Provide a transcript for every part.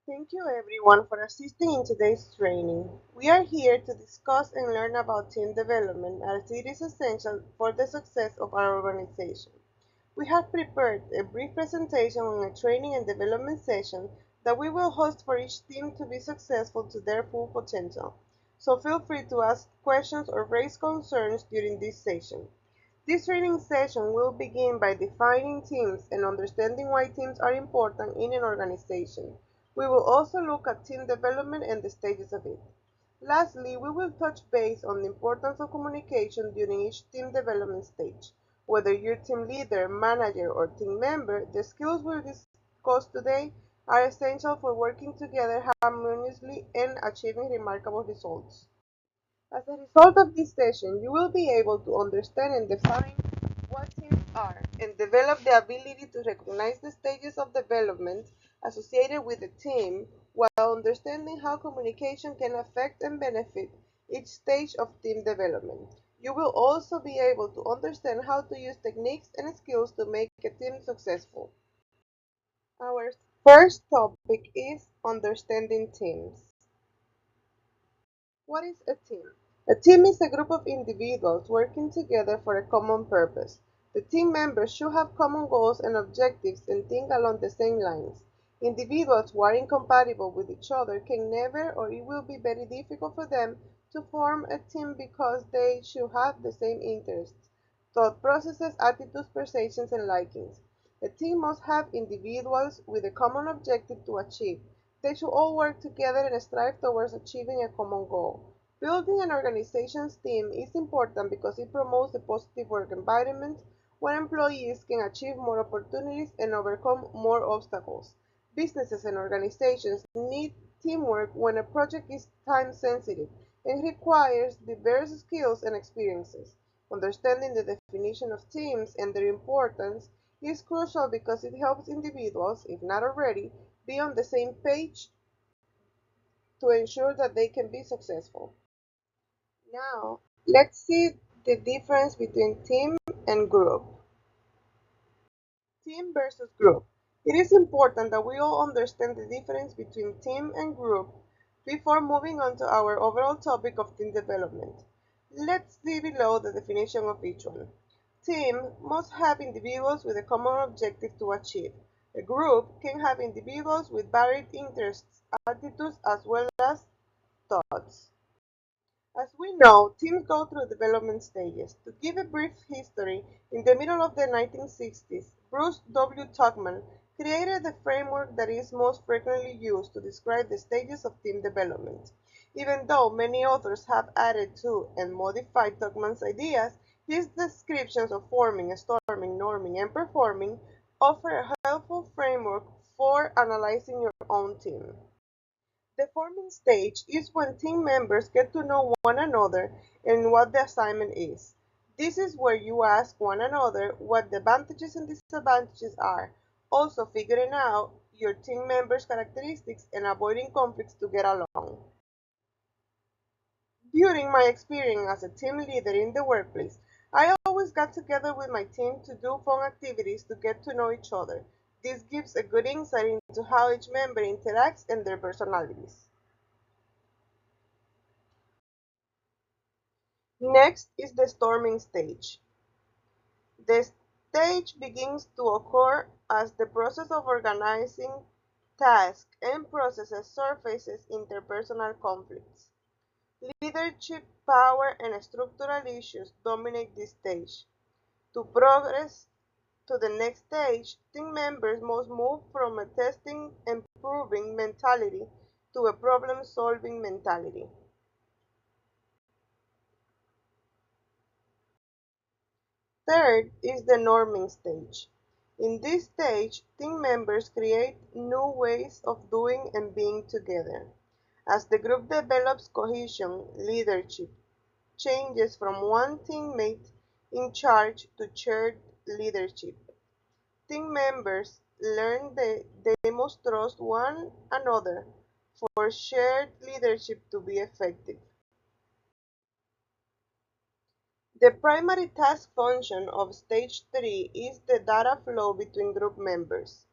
Thank you everyone for assisting in today's training. We are here to discuss and learn about team development as it is essential for the success of our organization. We have prepared a brief presentation on a training and development session that we will host for each team to be successful to their full potential. So feel free to ask questions or raise concerns during this session. This training session will begin by defining teams and understanding why teams are important in an organization. We will also look at team development and the stages of it. Lastly, we will touch base on the importance of communication during each team development stage. Whether you're team leader, manager, or team member, the skills we'll discuss today are essential for working together harmoniously and achieving remarkable results. As a result of this session, you will be able to understand and define what teams are and develop the ability to recognize the stages of development associated with the team while understanding how communication can affect and benefit each stage of team development. You will also be able to understand how to use techniques and skills to make a team successful. Our first topic is understanding teams. What is a team? A team is a group of individuals working together for a common purpose. The team members should have common goals and objectives and think along the same lines. Individuals who are incompatible with each other can never or it will be very difficult for them to form a team because they should have the same interests, thought processes, attitudes, perceptions, and likings. A team must have individuals with a common objective to achieve. They should all work together and strive towards achieving a common goal. Building an organization's team is important because it promotes a positive work environment where employees can achieve more opportunities and overcome more obstacles. Businesses and organizations need teamwork when a project is time sensitive and requires diverse skills and experiences. Understanding the definition of teams and their importance is crucial because it helps individuals, if not already, be on the same page to ensure that they can be successful. Now, let's see the difference between team and group. Team versus group. It is important that we all understand the difference between team and group before moving on to our overall topic of team development. Let's see below the definition of each one. Team must have individuals with a common objective to achieve. A group can have individuals with varied interests, attitudes, as well as thoughts. As we know, teams go through development stages. To give a brief history, in the middle of the 1960s, Bruce W. Tuckman created the framework that is most frequently used to describe the stages of team development. Even though many authors have added to and modified Tuckman's ideas, his descriptions of forming, storming, norming, and performing offer a helpful framework for analyzing your own team. The forming stage is when team members get to know one another and what the assignment is. This is where you ask one another what the advantages and disadvantages are, also figuring out your team members' characteristics and avoiding conflicts to get along. During my experience as a team leader in the workplace, I always got together with my team to do fun activities to get to know each other. This gives a good insight into how each member interacts and their personalities. Next is the storming stage. The stage begins to occur as the process of organizing tasks and processes surfaces interpersonal conflicts. Leadership, power, and structural issues dominate this stage. To progress to the next stage, team members must move from a testing and proving mentality to a problem solving mentality. Third is the norming stage. In this stage, team members create new ways of doing and being together. As the group develops cohesion, leadership changes from one teammate in charge to shared leadership. Team members learn that they must trust one another for shared leadership to be effective. The primary task function of Stage 3 is the data flow between group members.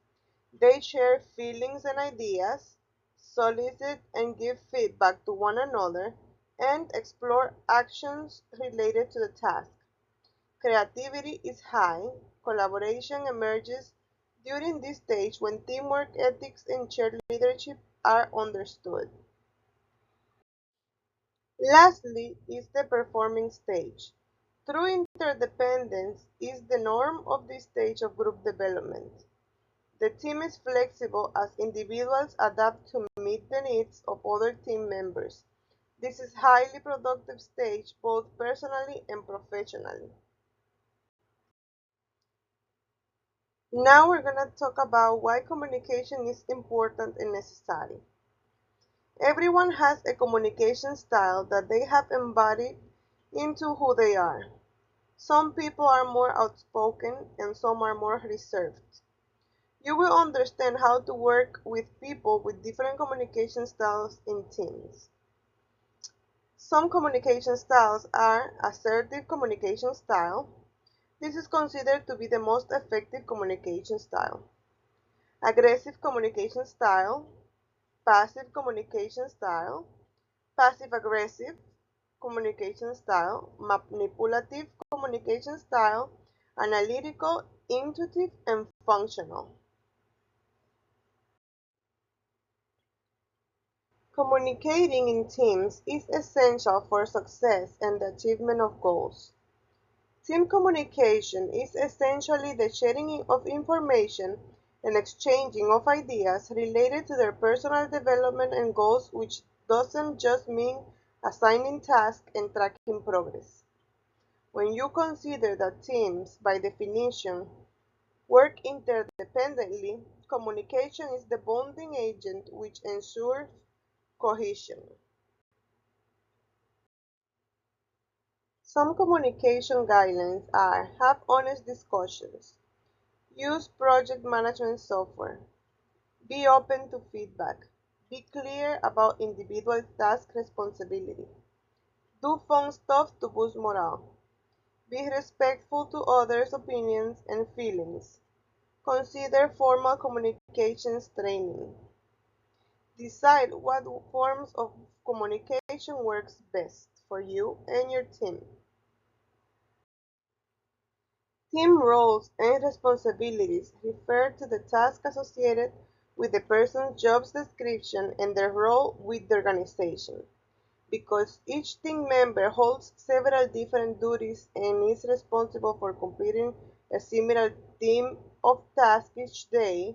They share feelings and ideas. solicit and give feedback to one another, and explore actions related to the task. Creativity is high. Collaboration emerges during this stage when teamwork ethics and shared leadership are understood. Lastly is the performing stage. True interdependence is the norm of this stage of group development. The team is flexible as individuals adapt to meet the needs of other team members. This is highly productive stage both personally and professionally. Now we're going to talk about why communication is important and necessary. Everyone has a communication style that they have embodied into who they are. Some people are more outspoken and some are more reserved. You will understand how to work with people with different communication styles in teams. Some communication styles are assertive communication style. This is considered to be the most effective communication style. Aggressive communication style, passive communication style, passive-aggressive communication style, manipulative communication style, analytical, intuitive, and functional. Communicating in teams is essential for success and the achievement of goals. Team communication is essentially the sharing of information and exchanging of ideas related to their personal development and goals, which doesn't just mean assigning tasks and tracking progress. When you consider that teams, by definition, work interdependently, communication is the bonding agent which ensures cohesion. Some communication guidelines are: have honest discussions, use project management software, be open to feedback, be clear about individual task responsibility, do fun stuff to boost morale, be respectful to others' opinions and feelings, consider formal communications training, decide what forms of communication works best for you and your team. Team roles and responsibilities refer to the tasks associated with the person's job description and their role with the organization. Because each team member holds several different duties and is responsible for completing a similar team of tasks each day,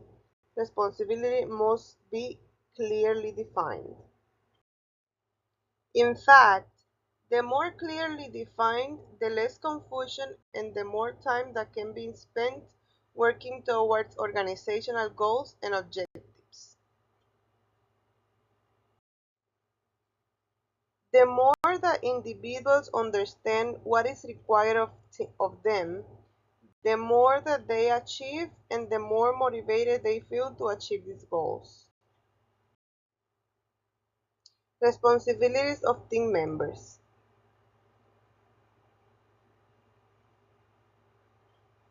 responsibility must be clearly defined. In fact, the more clearly defined, the less confusion and the more time that can be spent working towards organizational goals and objectives. The more that individuals understand what is required of them, the more that they achieve and the more motivated they feel to achieve these goals. Responsibilities of team members.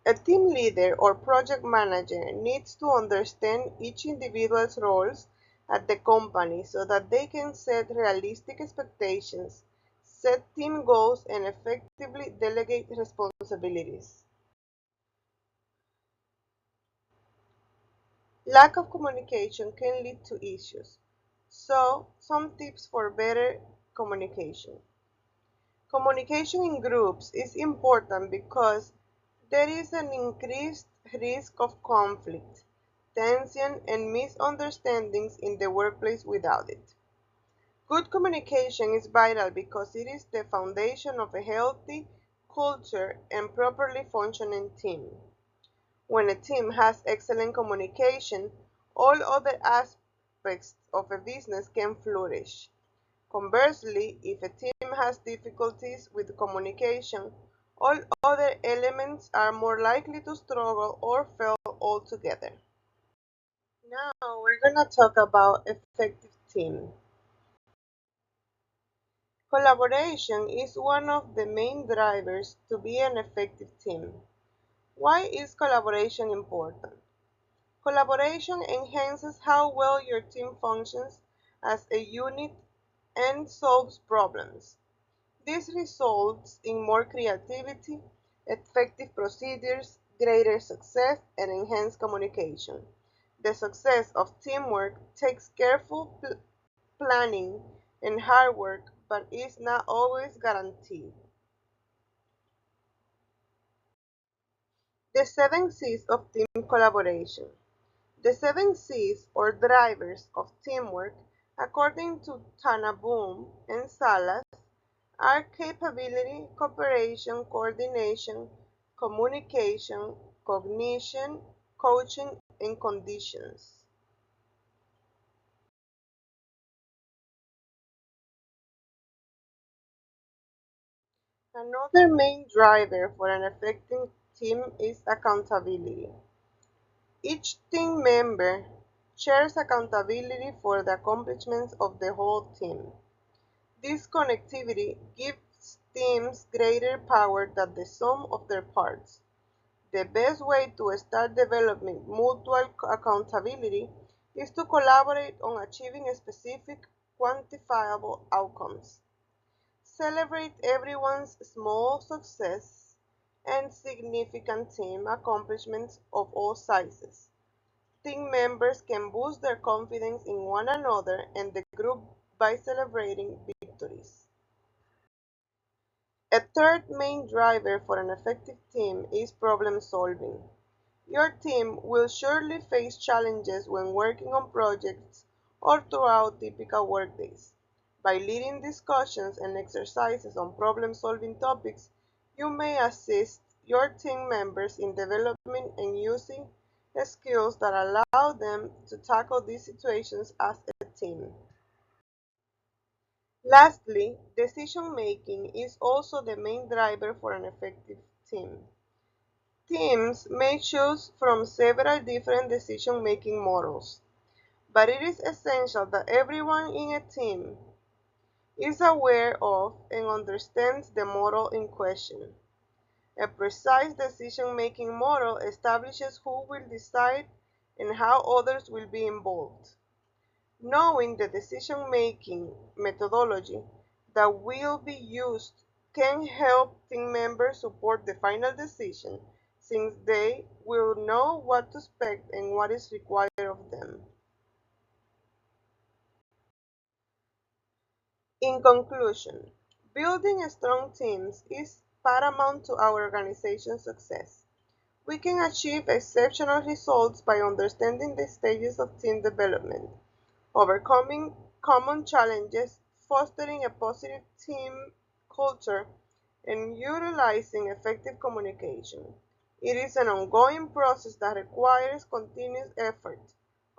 A team leader or project manager needs to understand each individual's roles at the company so that they can set realistic expectations, set team goals, and effectively delegate responsibilities. Lack of communication can lead to issues. So, some tips for better communication. Communication in groups is important because there is an increased risk of conflict, tension, and misunderstandings in the workplace without it. Good communication is vital because it is the foundation of a healthy culture and properly functioning team. When a team has excellent communication, all other aspects of a business can flourish. Conversely, if a team has difficulties with communication, all other elements are more likely to struggle or fail altogether. Now we're going to talk about effective team. Collaboration is one of the main drivers to be an effective team. Why is collaboration important? Collaboration enhances how well your team functions as a unit and solves problems. This results in more creativity, effective procedures, greater success, and enhanced communication. The success of teamwork takes careful planning and hard work, but is not always guaranteed. The 7 C's of team collaboration. The 7 C's, or drivers of teamwork, according to Tannenbaum and Salas, are capability, cooperation, coordination, communication, cognition, coaching, and conditions. Another main driver for an effective team is accountability. Each team member shares accountability for the accomplishments of the whole team. This connectivity gives teams greater power than the sum of their parts. The best way to start developing mutual accountability is to collaborate on achieving specific, quantifiable outcomes. Celebrate everyone's small success and significant team accomplishments of all sizes. Team members can boost their confidence in one another and the group by celebrating victories. A third main driver for an effective team is problem solving. Your team will surely face challenges when working on projects or throughout typical workdays. By leading discussions and exercises on problem-solving topics, you may assist your team members in developing and using skills that allow them to tackle these situations as a team. Lastly, decision-making is also the main driver for an effective team. Teams may choose from several different decision-making models, but it is essential that everyone in a team is aware of and understands the model in question. A precise decision-making model establishes who will decide and how others will be involved. Knowing the decision-making methodology that will be used can help team members support the final decision since they will know what to expect and what is required of them. In conclusion, building strong teams is paramount to our organization's success. We can achieve exceptional results by understanding the stages of team development, overcoming common challenges, fostering a positive team culture, and utilizing effective communication. It is an ongoing process that requires continuous effort,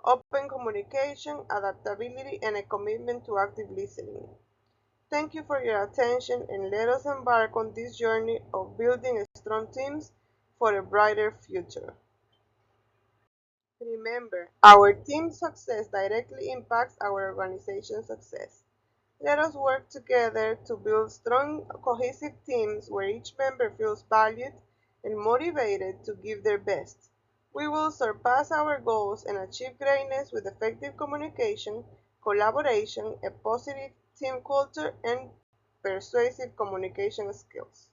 open communication, adaptability, and a commitment to active listening. Thank you for your attention and let us embark on this journey of building strong teams for a brighter future. Remember, our team's success directly impacts our organization's success. Let us work together to build strong, cohesive teams where each member feels valued and motivated to give their best. We will surpass our goals and achieve greatness with effective communication, collaboration, a positive team culture, and persuasive communication skills.